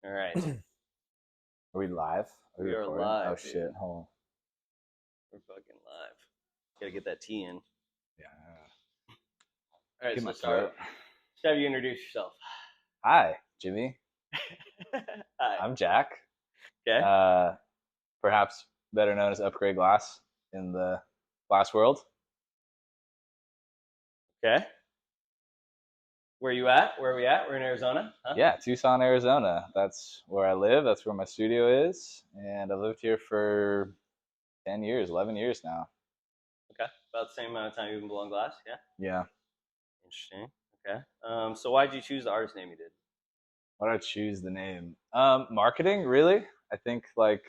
All right. Are we live? Are we We are recording? Oh live, dude. shit, hold on. We're fucking live. Gotta get that tea in. Yeah. All right, Get so my start. throat. Just have you introduce yourself. Hi, Jimmy. Hi. I'm Jack. Okay. Uh, perhaps better known as Upgrade Glass in the glass world. Okay. Where you at? Where are we at? We're in Arizona. Huh? Yeah, Tucson, Arizona. That's where I live. That's where my studio is. And I've lived here for 10 years, 11 years now. Okay. About the same amount of time you've been blowing glass. Yeah. Yeah. Interesting. Okay. So why'd you choose the artist name you did? Why did I choose the name? Marketing, really? I think like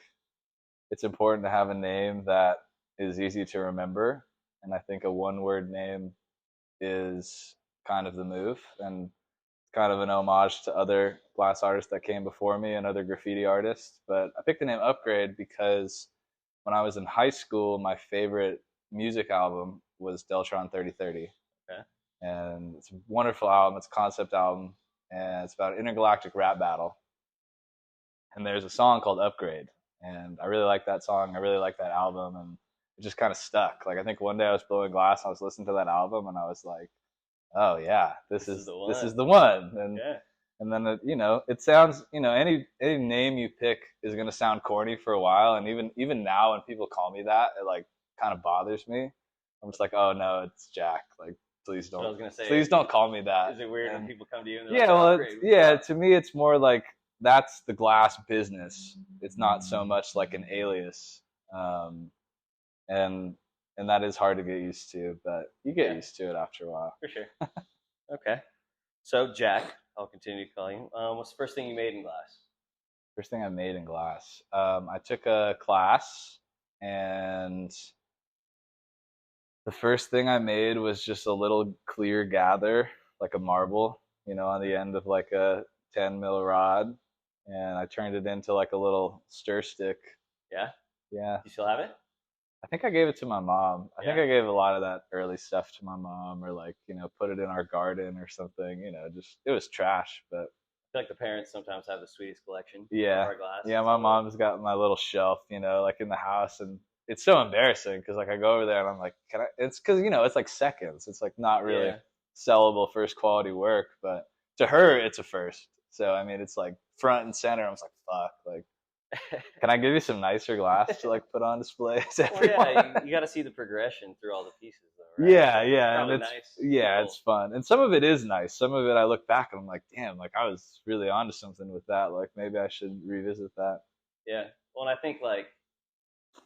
it's important to have a name that is easy to remember. And I think a one word name is kind of the move and kind of an homage to other glass artists that came before me and other graffiti artists. But I picked the name Upgrade because when I was in high school, my favorite music album was Deltron 3030. Okay. And it's a wonderful album. It's a concept album. And it's about an intergalactic rap battle. And there's a song called Upgrade. And I really like that song. I really like that album. And it just kind of stuck. Like I think one day I was blowing glass, I was listening to that album, and I was like, oh yeah, This is the this one. is the one. Yeah. And then it sounds, any name you pick is gonna sound corny for a while, and even now when people call me that, it like kind of bothers me. I'm just like, oh no, it's Jack. Like please So I was don't gonna say, please don't call me that. is it weird when And people come to you and they're yeah, like, well, Upgrade? yeah, to me it's more like that's the glass business. It's not so much like an alias. Um, and and that is hard to get used to, but you get Yeah, used to it after a while. for sure. Okay. So Jack, I'll continue to call you. What's the first thing you made in glass? First thing I made in glass, I took a class, and the first thing I made was just a little clear gather, like a marble, on the end of like a 10 mil rod, and I turned it into like a little stir stick. Yeah. Yeah, You still have it? I think I gave it to my mom. I think Yeah. I gave a lot of that early stuff to my mom, or like, put it in our garden or something. Just it was trash, but I feel like the parents sometimes have the sweetest collection of yeah, our glass. yeah. It's My a little, mom's got my little shelf, like in the house, and it's so embarrassing because like I go over there and I'm like, can I? It's because it's like seconds. It's like not really yeah. sellable first quality work, but to her it's a first. So I mean, it's like front and center. I was like, fuck, like can I give you some nicer glass to like put on display to Well, yeah, everyone? you got to see the progression through all the pieces, though, right? Yeah, So it's yeah, and probably it's nice. yeah, People, it's fun, and some of it is nice. Some of it I look back and I'm like, damn, like I was really onto something with that. Like maybe I should revisit that. yeah. Well, and I think like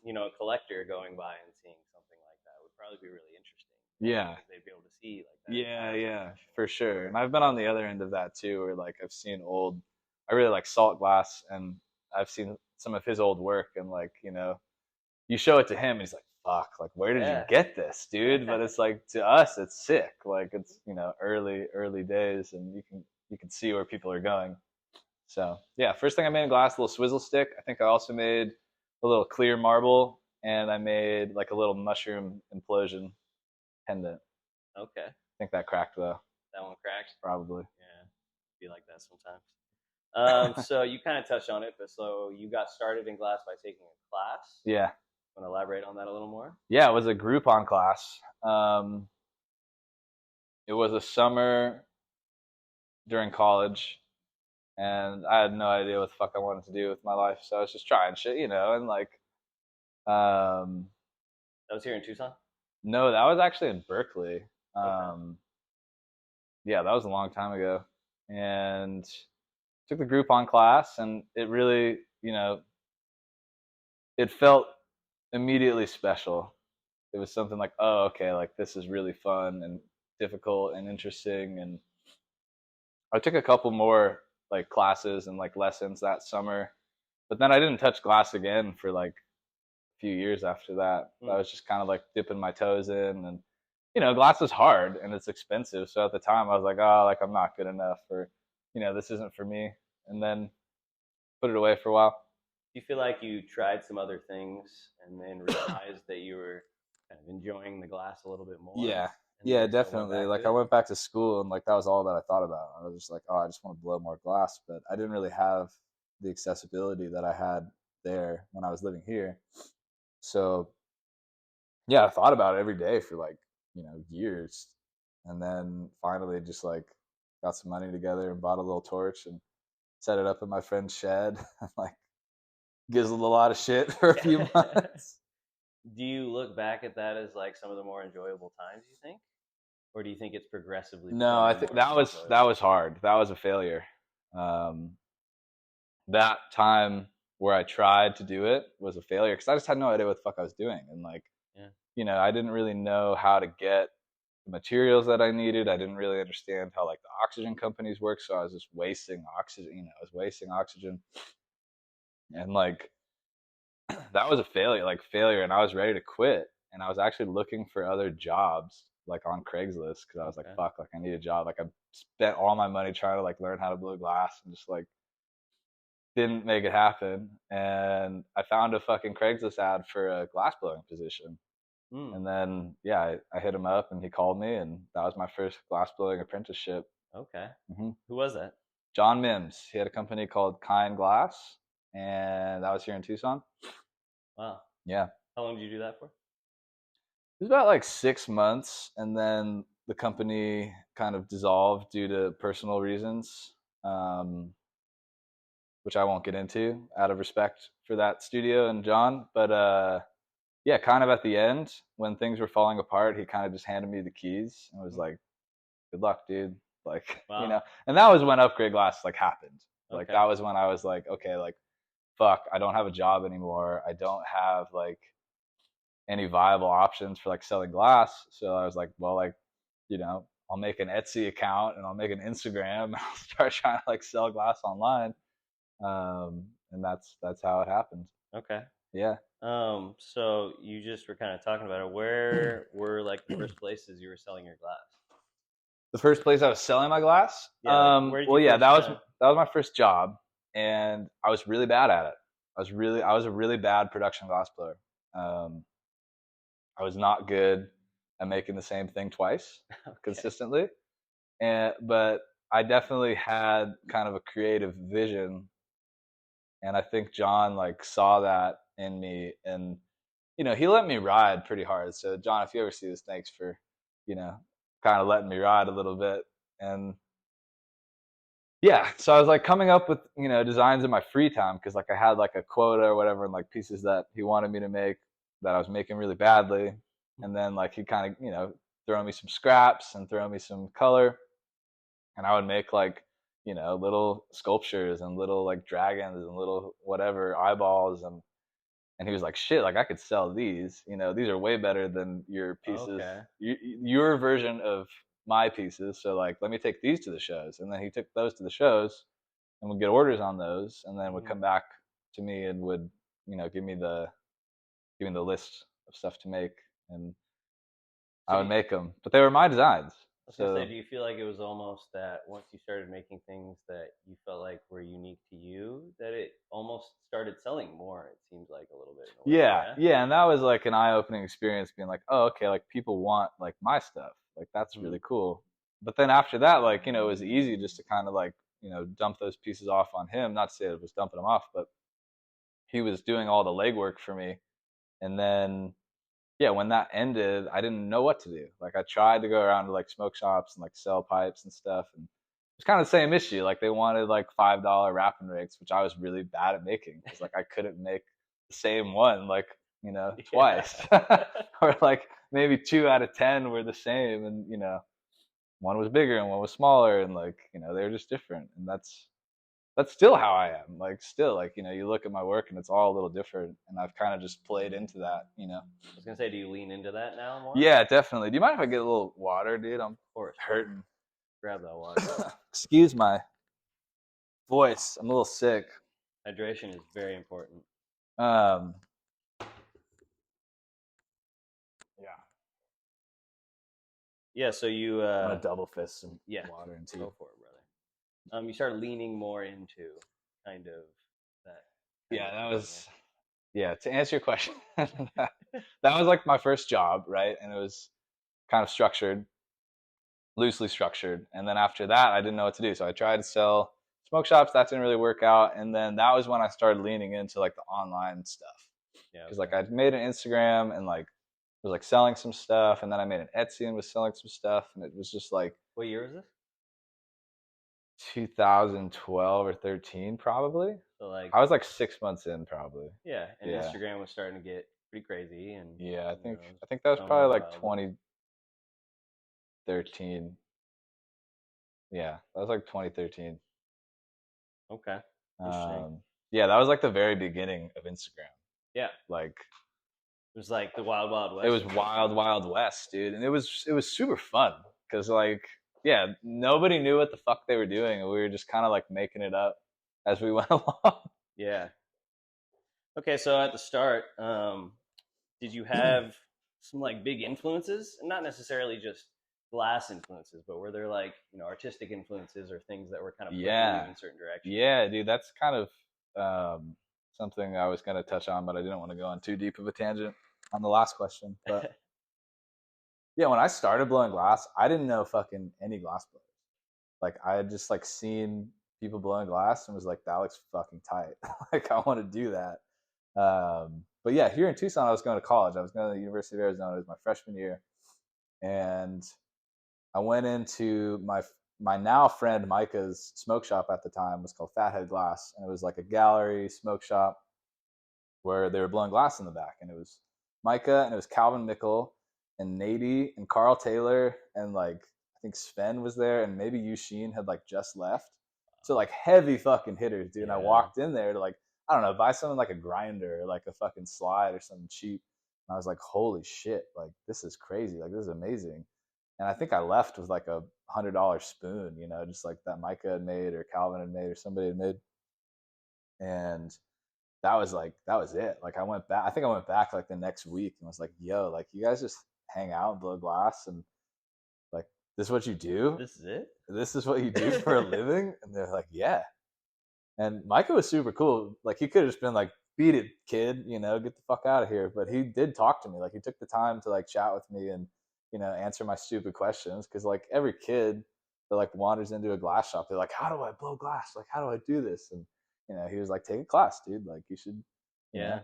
a collector going by and seeing something like that would probably be really interesting, right? Yeah, Because they'd be able to see like that yeah, past yeah, progression for of sure. work. And I've been on the other end of that too, where like I've seen old. I really like Salt Glass, and I've seen some of his old work, and like you show it to him, and he's like, "Fuck, like where did you Yeah. get this, dude?" But it's like to us, it's sick. Like it's early days, and you can see where people are going. So yeah, first thing I made in glass, a little swizzle stick. I think I also made a little clear marble, and I made like a little mushroom implosion pendant. Okay. I think that cracked though, That one cracked. probably. Yeah. Be like that sometimes. So you kind of touched on it, but so you got started in glass by taking a class. Yeah, Want to elaborate on that a little more? yeah. It was a Groupon class. It was a summer during college, and I had no idea what the fuck I wanted to do with my life, so I was just trying shit, and like, um, That was here in Tucson. no, that was actually in Berkeley. Okay. Um, yeah, that was a long time ago, and took the Groupon class, and it really, it felt immediately special. It was something like, oh, okay, like this is really fun and difficult and interesting. And I took a couple more like classes and like lessons that summer, but then I didn't touch glass again for like a few years after that. I Hmm. was just kind of like dipping my toes in, and glass is hard and it's expensive. So at the time I was like, oh, like I'm not good enough, or this isn't for me. And then put it away for a while. Do you feel like you tried some other things and then realized that you were kind of enjoying the glass a little bit more, Yeah. and Yeah, then so went definitely. back to Like I it? went back to school, and like that was all that I thought about. I was just like, oh, I just want to blow more glass, but I didn't really have the accessibility that I had there when I was living here. So yeah, I thought about it every day for like, years. And then finally just like got some money together and bought a little torch and set it up in my friend's shed and like gizzled a lot of shit for a few months. Do you look back at that as like some of the more enjoyable times, you think? Or do you think it's progressively No, I becoming think more enjoyable? that was hard. That was a failure. Um, that time where I tried to do it was a failure because I just had no idea what the fuck I was doing. And like, Yeah. I didn't really know how to get the materials that I needed. I didn't really understand how like the oxygen companies work. So I was just wasting oxygen, I was wasting oxygen. And like, that was a failure. And I was ready to quit. And I was actually looking for other jobs like on Craigslist because I was like, fuck, like I need a job. Like I spent all my money trying to like learn how to blow glass and just like didn't make it happen. And I found a fucking Craigslist ad for a glass blowing position. And then, yeah, I hit him up and he called me, and that was my first glass blowing apprenticeship. Okay. Who was that? John Mims. He had a company called Kind Glass, and that was here in Tucson. Wow. Yeah. How long did you do that for? It was about like 6 months, and then the company kind of dissolved due to personal reasons, which I won't get into out of respect for that studio and John. But yeah, kind of at the end when things were falling apart, he kind of just handed me the keys and was like, "Good luck, dude." Like, wow. And that was when Upgrade Glass like happened. Like Okay. that was when I was like, okay, like, fuck, I don't have a job anymore. I don't have like any viable options for like selling glass. So I was like, well, like, I'll make an Etsy account and I'll make an Instagram and I'll start trying to like sell glass online. And that's how it happened. Okay. Yeah. So you just were kind of talking about it. Where were like the first places you were selling your glass? The first place I was selling my glass. Yeah. Like, where did you well, yeah, first, that was my first job, and I was really bad at it. I was a really bad production glass blower. I was not good at making the same thing twice consistently, but I definitely had kind of a creative vision, and I think John like saw that in me, and he let me ride pretty hard. So John, if you ever see this, thanks for kind of letting me ride a little bit. And yeah, so I was like coming up with designs in my free time because like I had like a quota or whatever, and like pieces that he wanted me to make that I was making really badly. And then like he kind of throw me some scraps and throw me some color, and I would make like little sculptures and little like dragons and little whatever eyeballs. And he was like, shit, like I could sell these. These are way better than your pieces, Okay. your version of my pieces. So like, let me take these to the shows. And then he took those to the shows and would get orders on those, and then would come back to me and would, give me the list of stuff to make, and I would make them. But they were my designs. I was gonna say, do you feel like it was almost that once you started making things that you felt like were unique to you, that it almost started selling more? It seems like a little bit. Yeah, and that was like an eye-opening experience, being like, oh, okay, like people want like my stuff, like that's really cool. But then after that, like it was easy just to kind of like dump those pieces off on him. Not to say it was dumping them off, but he was doing all the legwork for me. And then yeah, when that ended, I didn't know what to do. Like I tried to go around to like smoke shops and like sell pipes and stuff, and it's kind of the same issue. Like they wanted like $5 wrapping rigs, which I was really bad at making because like I couldn't make the same one like twice, or like maybe 2 out of 10 were the same, and one was bigger and one was smaller, and like they were just different, and that's still how I am. Like still, like you look at my work and it's all a little different, and I've kind of just played into that. I was gonna say, do you lean into that now more? Yeah, definitely. Do you mind if I get a little water, dude? I'm hurting. Grab that water. Excuse my voice. I'm a little sick. Hydration is very important. Yeah. Yeah. So you. I'm gonna double fist some water into. Go for it, brother. You start leaning more into kind of that. That was. Yeah, to answer your question, that was like my first job, right? And it was kind of structured, loosely structured. And then after that, I didn't know what to do. So I tried to sell smoke shops, that didn't really work out. And then that was when I started leaning into like the online stuff. Yeah. Because Okay. like I made an Instagram and like was like selling some stuff, and then I made an Etsy and was selling some stuff, and it was just like What year is this? 2012 or 13 probably. So like, I was like 6 months in probably. yeah, and Yeah. Instagram was starting to get pretty crazy, and Yeah, I you know, think it was I think that was becoming more probably like wild. 2013. Yeah, that was like 2013. Okay, interesting. Um, yeah, that was like the very beginning of Instagram. Yeah, Like it was like the wild, wild it west was of it. wild, wild west, dude, and it was super fun because like yeah, nobody knew what the fuck they were doing, and we were just kind of like making it up as we went along. Yeah. Okay, so at the start, did you have some like big influences, and not necessarily just glass influences, but were there like artistic influences or things that were kind of pushing you Yeah, in certain directions? yeah, dude, that's kind of something I was going to touch on, but I didn't want to go on too deep of a tangent on the last question. But yeah, when I started blowing glass, I didn't know fucking any glass blowers. Like I had just like seen people blowing glass and was like, that looks fucking tight. Like I want to do that. But yeah, here in Tucson, I was going to college. I was going to the University of Arizona. It was my freshman year, and I went into my now friend Micah's smoke shop at the time. It was called Fathead Glass, and it was like a gallery smoke shop where they were blowing glass in the back, and it was Micah and it was Calvin Mickle and Nady and Carl Taylor and like I think Sven was there and maybe Yusheen had like just left. So like heavy fucking hitters, dude. And I Yeah, walked in there to like I don't know buy something like a grinder or like a fucking slide or something cheap. And I was like, holy shit, like this is crazy, like this is amazing. And I think I left with like $100 spoon, just like that Micah had made or Calvin had made or somebody had made. And that was it. Like I went back. I think I went back like the next week and was like, "Yo, like you guys just hang out and blow glass and like this is what you do. this is it. This is what you do for a living." And they're like, "Yeah." And Micah was super cool. Like he could have just been like, "Beat it, kid. Get the fuck out of here." But he did talk to me. Like he took the time to like chat with me and answer my stupid questions because like every kid that like wanders into a glass shop, they're like, "How do I blow glass? Like how do I do this?" And he was like, "Take a class, dude. Like you should, you know, Yeah,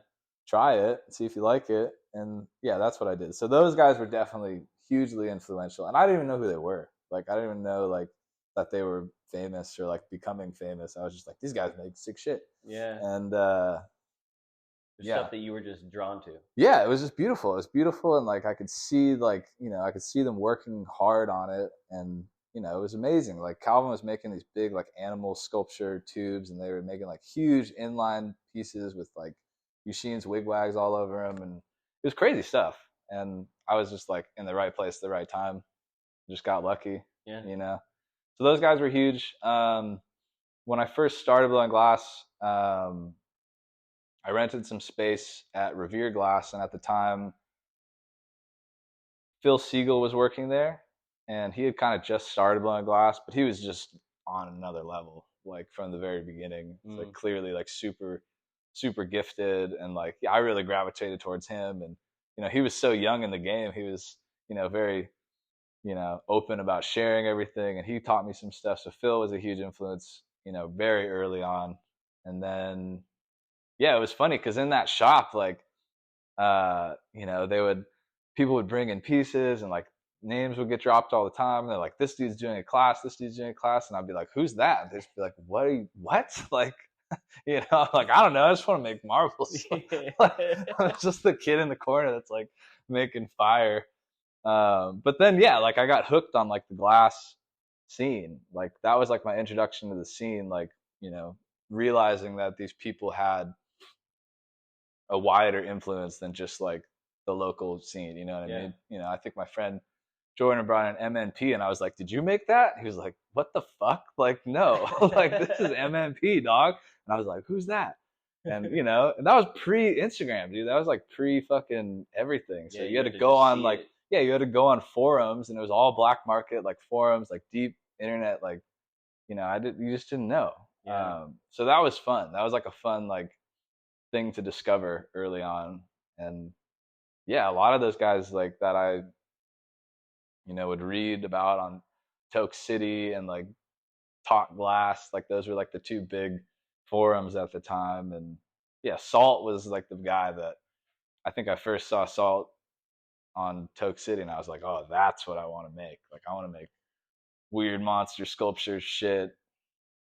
try it and see if you like it." And yeah, that's what I did. So those guys were definitely hugely influential, and I didn't even know who they were. Like I didn't even know like that they were famous or like becoming famous. I was just like, these guys make sick shit, yeah. and There's yeah, stuff that you were just drawn to. yeah, it was just beautiful. It was beautiful, and like I could see like I could see them working hard on it, and it was amazing. Like Calvin was making these big like animal sculpture tubes, and they were making like huge inline pieces with like Yusheen's wigwags all over them, and it was crazy stuff. And I was just like in the right place at the right time. Just got lucky, Yeah. you know. So those guys were huge. When I first started blowing glass, I rented some space at Revere Glass, and at the time, Phil Siegel was working there, and he had kind of just started blowing glass, but he was just on another level, like from the very beginning. It's like Mm. clearly like super, super gifted, and like yeah, I really gravitated towards him, and he was so young in the game. He was very open about sharing everything, and he taught me some stuff. So Phil was a huge influence, very early on, and then yeah, it was funny because in that shop, like they would people would bring in pieces and like names would get dropped all the time. And they're like, this dude's doing a class, this dude's doing a class, and I'd be like, who's that? And they'd just be like, what are you what? Like, like I don't know, I just want to make marbles. Like, I'm just the kid in the corner that's like making fire. But then yeah, like I got hooked on like the glass scene. Like that was like my introduction to the scene, like, realizing that these people had a wider influence than just like the local scene. You know what I Yeah. mean? I think my friend Jordan brought an MNP, and I was like, "Did you make that?" He was like, "What the fuck? Like, no, like this is MNP, dog." And I was like, "Who's that?" And and that was pre Instagram, dude. That was like pre fucking everything. So Yeah, you you had had to to go just on see like it. yeah, you had to go on forums, and it was all black market like forums, like deep internet, like you just didn't know. Yeah. So that was fun. That was like a fun like thing to discover early on. And yeah, a lot of those guys like that I, would read about on Toke City and like Talk Glass. Like those were like the two big forums at the time. And yeah, Salt was like the guy that I think I first saw Salt on Toke City, and I was like, oh, that's what I want to make. Like I want to make weird monster sculpture shit,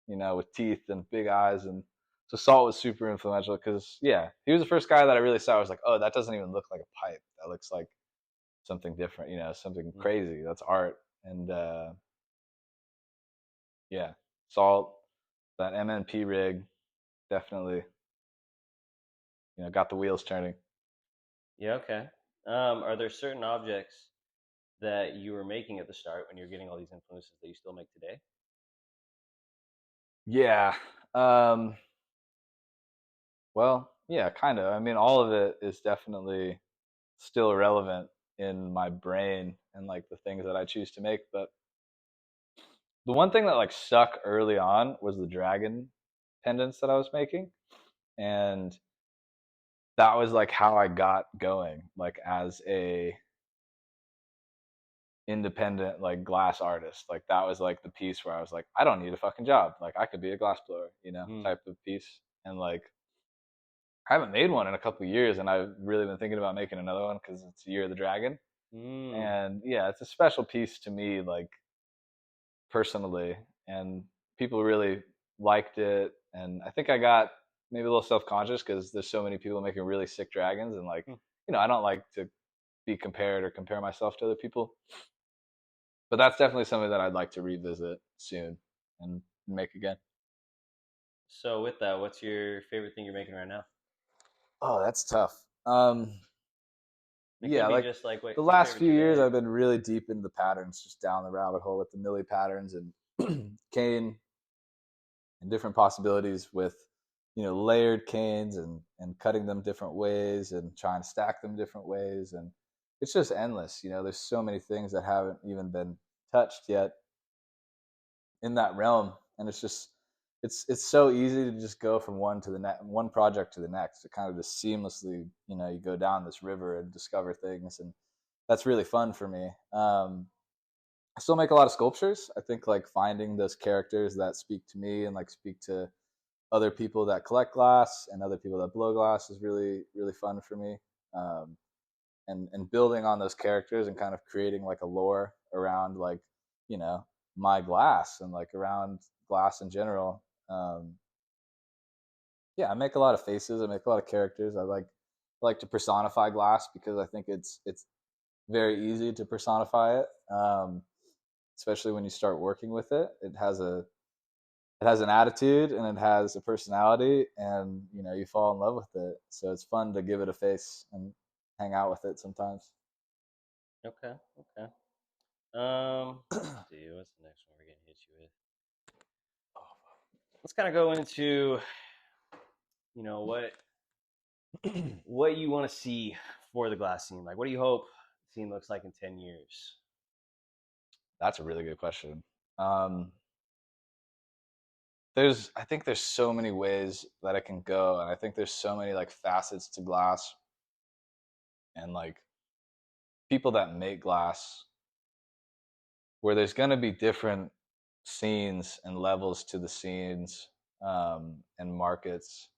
with teeth and big eyes. And so Salt was super influential because yeah, he was the first guy that I really saw. I was like, oh, that doesn't even look like a pipe. That looks like something different, something Mm. crazy. That's art. And yeah, Salt, that MNP rig, definitely, got the wheels turning. Yeah. Okay. Are there certain objects that you were making at the start when you're getting all these influences that you still make today? Yeah. Um, well, yeah, kind of. I mean, all of it is definitely still relevant in my brain and like the things that I choose to make. But the one thing that like stuck early on was the dragon pendants that I was making. And that was like how I got going, like as a independent like glass artist. Like that was like the piece where I was like, I don't need a fucking job. Like I could be a glass blower, Mm. type of piece. And like I haven't made one in a couple of years, and I've really been thinking about making another one because it's Year of the Dragon. Mm. And yeah, it's a special piece to me, like personally, and people really liked it. And I think I got maybe a little self conscious because there's so many people making really sick dragons, and like, Mm. I don't like to be compared or compare myself to other people. But that's definitely something that I'd like to revisit soon and make again. So with that, what's your favorite thing you're making right now? Oh, that's tough. It could Yeah, be like just like what the your last favorite few years, today. I've been really deep into the patterns, just down the rabbit hole with the Millie patterns and cane and different possibilities with layered canes and cutting them different ways and trying to stack them different ways. And it's just endless. There's so many things that haven't even been touched yet in that realm. And it's so easy to just go from one project to the next. It kind of just seamlessly, you go down this river and discover things. And that's really fun for me. I still make a lot of sculptures. I think like finding those characters that speak to me and like speak to other people that collect glass and other people that blow glass is really really fun for me. Um, and building on those characters and kind of creating like a lore around like you know my glass and like around glass in general. Yeah, I make a lot of faces. I make a lot of characters. I like to personify glass because I think it's very easy to personify it, especially when you start working with it. It has an attitude and it has a personality, and you fall in love with it. So it's fun to give it a face and hang out with it sometimes. Okay. Okay. Let's see. What's the next one we're gonna hit you with? Let's kind of go into what you want to see for the glass scene. Like, what do you hope the scene looks like in 10 years? That's a really good question. Um, I think there's so many ways that it can go, and I think there's so many like facets to glass, and like people that make glass, where there's going to be different scenes and levels to the scenes, and markets.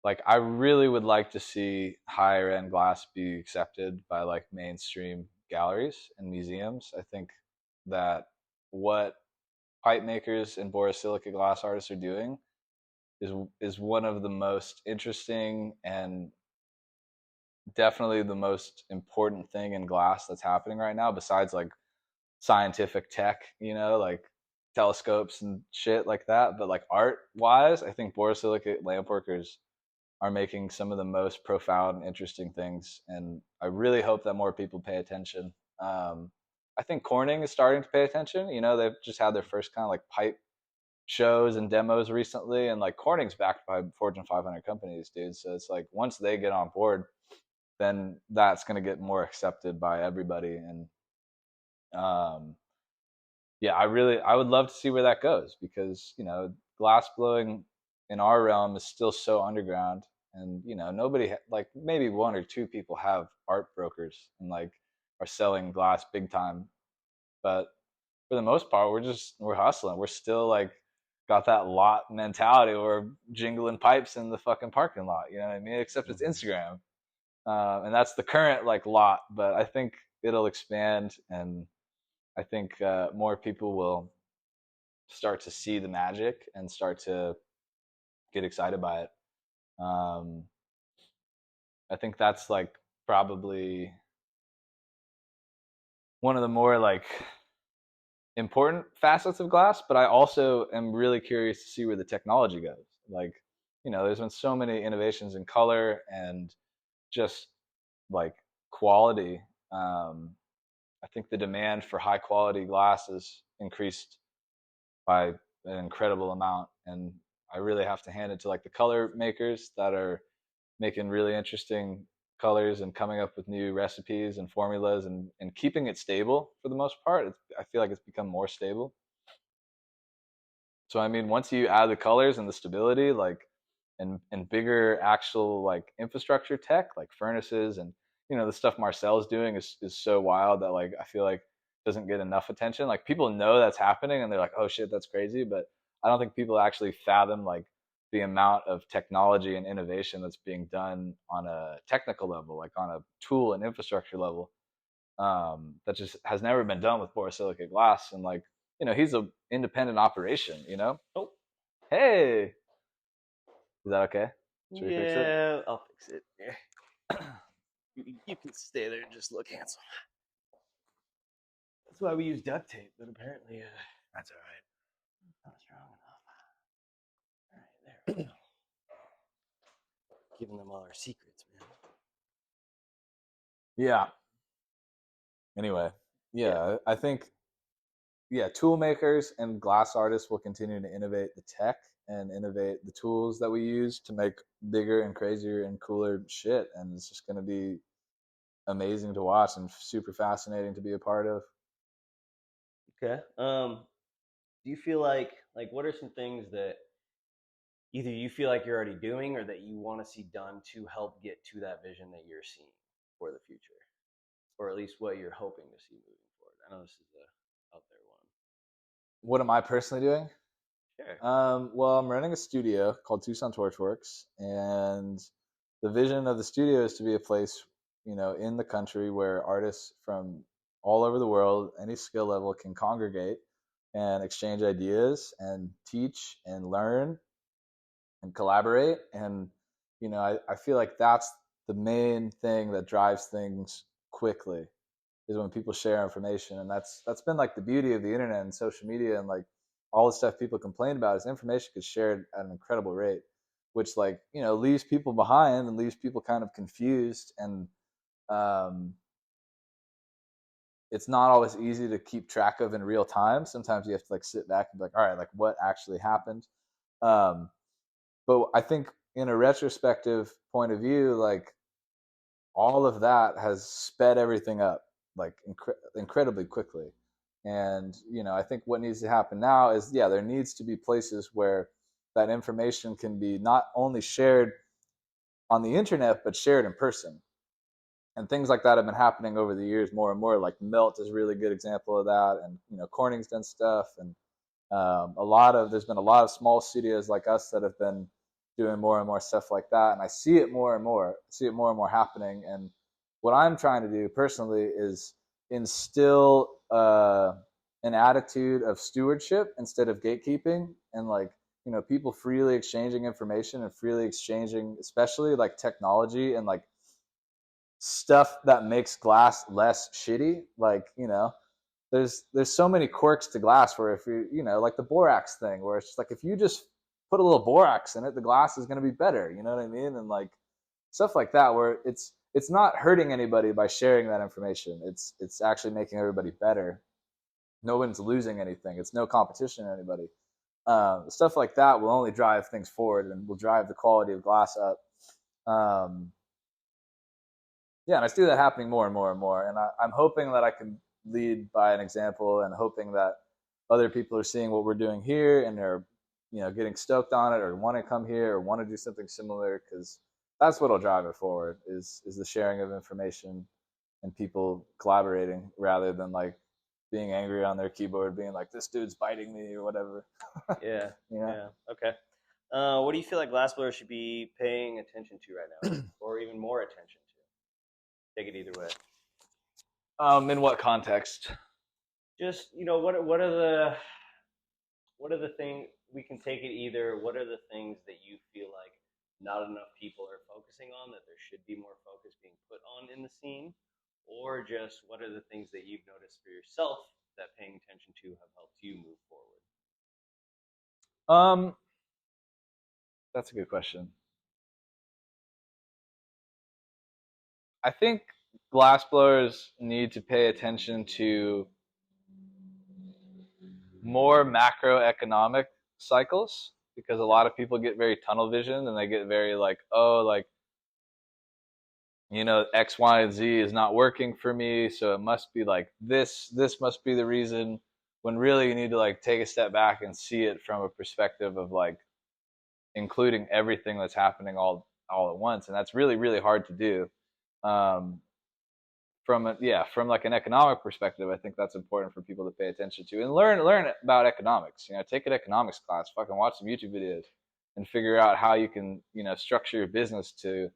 Like I really would like to see higher end glass be accepted by like mainstream galleries and museums. I think that what pipe makers and borosilicate glass artists are doing is one of the most interesting and definitely the most important thing in glass that's happening right now, besides like scientific tech, like telescopes and shit like that. But like art wise, I think borosilicate lampworkers are making some of the most profound and interesting things, and I really hope that more people pay attention. I think Corning is starting to pay attention. They've just had their first kind of like pipe shows and demos recently, and like Corning's backed by Fortune 500 companies, dude. So it's like once they get on board, then that's going to get more accepted by everybody. And um, yeah, I would love to see where that goes because glass blowing in our realm is still so underground, and nobody like maybe one or two people have art brokers and like are selling glass big time, but for the most part, we're hustling. We're still like got that lot mentality. We're jingling pipes in the fucking parking lot. You know what I mean? Except it's Mhm. Instagram, and that's the current like lot. But I think it'll expand, and I think more people will start to see the magic and start to get excited by it. Um, I think that's like probably one of the more like important facets of glass, but I also am really curious to see where the technology goes. Like, there's been so many innovations in color and just like quality. Um, I think the demand for high quality glass has increased by an incredible amount, and I really have to hand it to like the color makers that are making really interesting colors and coming up with new recipes and formulas and keeping it stable for the most part. I feel like it's become more stable. So I mean, once you add the colors and the stability, like and bigger actual like infrastructure tech, like furnaces and the stuff Marcel's doing is so wild that like I feel like doesn't get enough attention. Like people know that's happening and they're like, oh shit, that's crazy, but I don't think people actually fathom like the amount of technology and innovation that's being done on a technical level, like on a tool and infrastructure level, that just has never been done with borosilicate glass. And like, he's a independent operation. Oh, Hey, is that okay? Should we fix it? yeah, I'll fix it. Yeah. You can stay there and just look handsome. That's why we use duct tape, but apparently That's all right. not strong enough. All right, there we go. Giving them all our secrets, man. Yeah. Anyway, Yeah. yeah, I think tool makers and glass artists will continue to innovate the tech and innovate the tools that we use to make bigger and crazier and cooler shit, and it's just going to be amazing to watch and super fascinating to be a part of. Okay. Do you feel like what are some things that either you feel like you're already doing or that you want to see done to help get to that vision that you're seeing for the future, or at least what you're hoping to see moving forward? I know this is a out there one. What am I personally doing? Sure. Well, I'm running a studio called Tucson Torchworks, and the vision of the studio is to be a place, in the country where artists from all over the world, any skill level, can congregate and exchange ideas and teach and learn and collaborate. And I feel like that's the main thing that drives things quickly is when people share information. And that's been like the beauty of the internet and social media and like all the stuff people complain about is information gets shared at an incredible rate, which like leaves people behind and leaves people kind of confused. And um, it's not always easy to keep track of in real time. Sometimes you have to like sit back and be like, all right, like what actually happened. um, but I think in a retrospective point of view, like all of that has sped everything up like incredibly quickly. And I think what needs to happen now is there needs to be places where that information can be not only shared on the internet but shared in person. And things like that have been happening over the years more and more. Like Melt is a really good example of that, and Corning's done stuff, and there's been a lot of small studios like us that have been doing more and more stuff like that, and I see it more and more. I see it more and more happening. And what I'm trying to do personally is instill an attitude of stewardship instead of gatekeeping, and like people freely exchanging information and freely exchanging, especially like technology and like stuff that makes glass less shitty. Like there's so many quirks to glass where if like the borax thing where it's just like if you just put a little borax in it, the glass is going to be better. You know what I mean? And like stuff like that where it's not hurting anybody by sharing that information. It's actually making everybody better. No one's losing anything. It's no competition to anybody. Stuff like that will only drive things forward and will drive the quality of glass up. Um, yeah, and I see that happening more and more and more. And I'm hoping that I can lead by an example, and hoping that other people are seeing what we're doing here and they're, getting stoked on it or want to come here or want to do something similar, because that's what'll drive it forward is the sharing of information and people collaborating rather than like being angry on their keyboard, being like, "This dude's biting me" or whatever. Yeah, You know. yeah. Okay. What do you feel like glassblowers should be paying attention to right now, or even more attention to? Take it either way. In what context? Just what are the things we can take it either? What are the things that you feel like not enough people are focusing on that there should be more focus being put on in the scene, or just what are the things that you've noticed for yourself that paying attention to have helped you move forward? Um, that's a good question. I think glassblowers need to pay attention to more macroeconomic cycles because a lot of people get very tunnel vision and they get very like, oh, like, X, Y, and Z is not working for me, so it must be like this must be the reason, when really you need to like take a step back and see it from a perspective of like including everything that's happening all at once, and that's really really hard to do. Um, from like an economic perspective, I think that's important for people to pay attention to and learn about economics. Take an economics class, fucking watch some YouTube videos, and figure out how you can structure your business to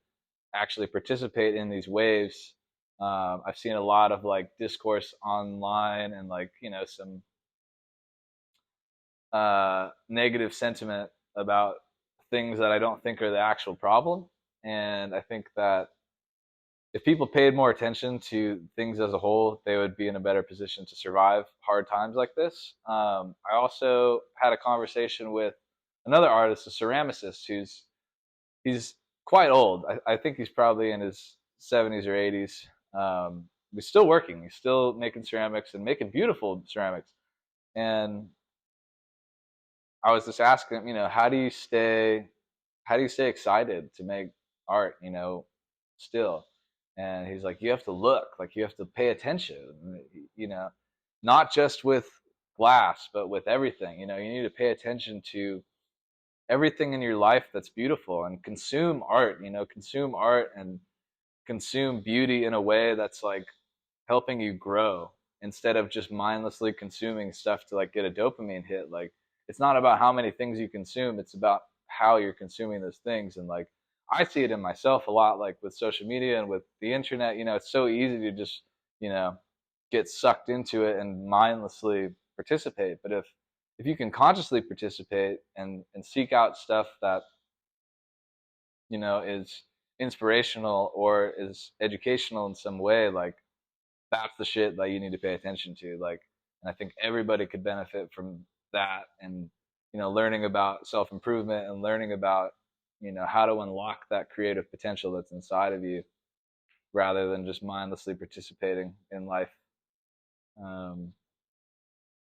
actually participate in these waves. I've seen a lot of like discourse online and like some negative sentiment about things that I don't think are the actual problem, and I think that if people paid more attention to things as a whole, they would be in a better position to survive hard times like this. I also had a conversation with another artist, a ceramicist, he's quite old. I think he's probably in his 70s or 80s. He's still working. He's still making ceramics and making beautiful ceramics. And I was just asking him, how do you stay excited to make art, still? And he's like, you have to look, like you have to pay attention, you know, not just with glass, but with everything. You need to pay attention to everything in your life that's beautiful and consume art and consume beauty in a way that's like helping you grow instead of just mindlessly consuming stuff to like get a dopamine hit. Like it's not about how many things you consume, it's about how you're consuming those things. And like I see it in myself a lot, like with social media and with the internet. It's so easy to just you know get sucked into it and mindlessly participate. But if you can consciously participate and seek out stuff that is inspirational or is educational in some way, like that's the shit that you need to pay attention to. Like, and I think everybody could benefit from that. And learning about self improvement and learning about how to unlock that creative potential that's inside of you, rather than just mindlessly participating in life. Um,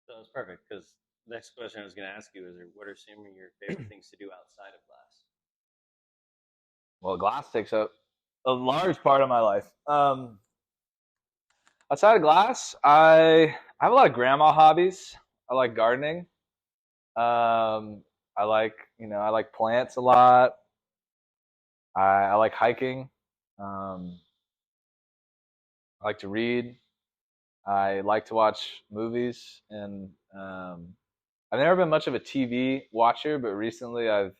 So it's perfect because next question I was going to ask you is, what are some of your favorite things to do outside of glass? well, glass takes up a large part of my life. Outside of glass, I have a lot of grandma hobbies. I like gardening. I like plants a lot. I like hiking. Um, I like to read. I like to watch movies, and I've never been much of a TV watcher, but recently I've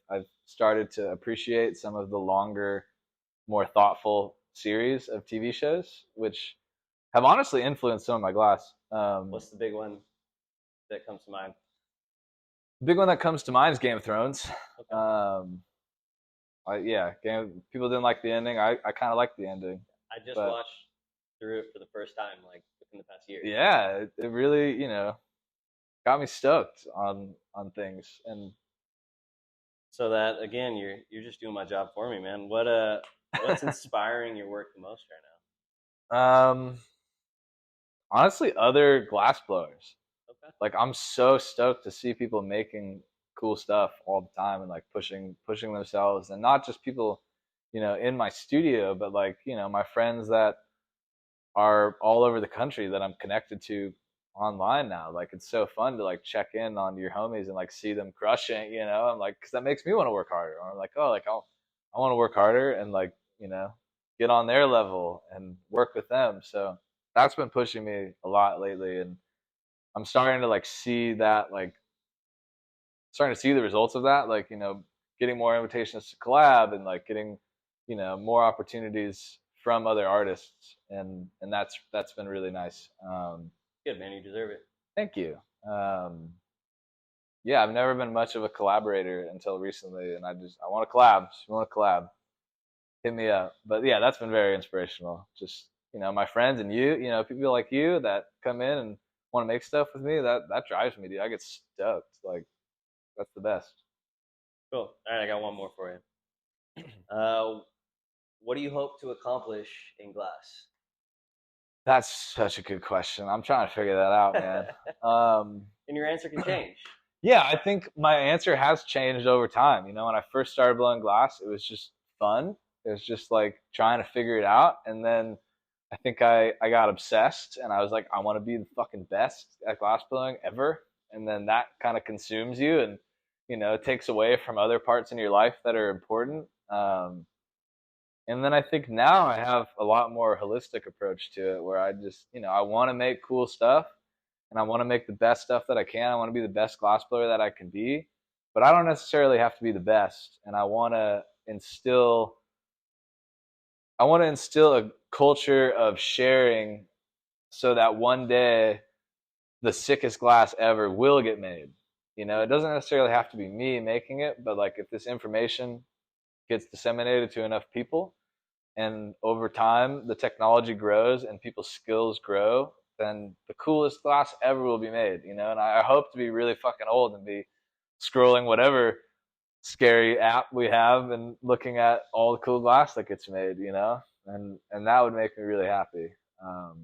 started to appreciate some of the longer, more thoughtful series of TV shows, which have honestly influenced some of my glass. What's the big one that comes to mind? The big one that comes to mind is Game of Thrones. Okay. Um, yeah, people didn't like the ending. I kind of like the ending, I just but watched through it for the first time, like within the past year. yeah, it really got me stoked on things. And So that again, you're just doing my job for me, man. What's inspiring your work the most right um, honestly, other glass blowers. now? Okay. Like I'm so stoked to see people making cool stuff all the time and like pushing themselves, and not just people in my studio, but like my friends that are all over the country that I'm connected to online now. Like it's so fun to like check in on your homies and like see them crushing. I'm like, because that makes me want to work harder. Or I'm like, oh, like I want to work harder and like get on their level and work with them. So that's been pushing me a lot lately. And I'm starting to like see that, like starting to see the results of that, like, getting more invitations to collab and like getting, more opportunities from other artists, and that's been really nice. Good, man. You deserve it. Thank you. Um, yeah, I've never been much of a collaborator until recently, and I want to collab. If you want to collab, hit me up. But yeah, that's been very inspirational. Just, my friends and you, people like you that come in and want to make stuff with me. That drives me, dude. I get stoked. Like, that's the best. Cool. All right, I got one more for you. Uh, what do you hope to accomplish in glass? That's such a good question. I'm trying to figure that out, man. And your answer can change. Yeah, I think my answer has changed over time. When I first started blowing glass, it was just fun. It was just like trying to figure it out. And then I think I got obsessed and I was like, I want to be the fucking best at glass blowing ever. And then that kind of consumes you and, it takes away from other parts in your life that are important. And then I think now I have a lot more holistic approach to it where I just, I want to make cool stuff and I want to make the best stuff that I can. I want to be the best glass blower that I can be, but I don't necessarily have to be the best. And I want to instill a culture of sharing so that one day the sickest glass ever will get made. It doesn't necessarily have to be me making it, but like if this information gets disseminated to enough people and over time the technology grows and people's skills grow, then the coolest glass ever will be made, and I hope to be really fucking old and be scrolling whatever scary app we have and looking at all the cool glass that gets made, and that would make me really happy. But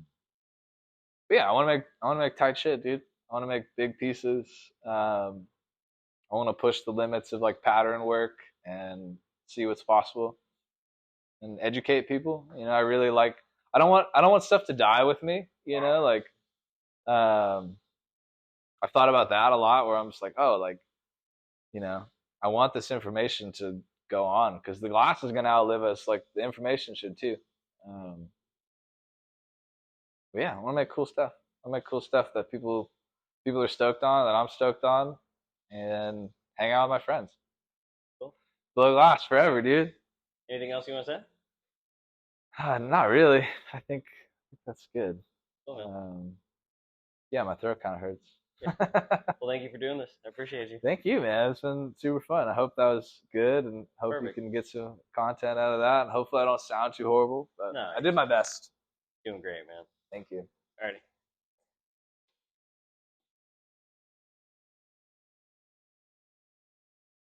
yeah, I want to make tight shit, dude. I want to make big pieces. I want to push the limits of like pattern work and see what's possible and educate people. I really like. I don't want stuff to die with me. Like I've thought about that a lot. Where I'm just like, oh, like I want this information to go on because the glass is gonna outlive us. Like the information should too. Um, but yeah, I want to make cool stuff. I want to make cool stuff that people are stoked on, that I'm stoked on, and hang out with my friends. Cool. Blow glass forever, dude. Anything else you want to say? Not really. I think that's good. Cool, man. Yeah, my throat kind of hurts. Yeah. Well, thank you for doing this. I appreciate you. Thank you, man. It's been super fun. I hope that was good, and hope Perfect. you can get some content out of that. And hopefully, I don't sound too horrible, but No, I did my best. doing great, man. Thank you. Alrighty.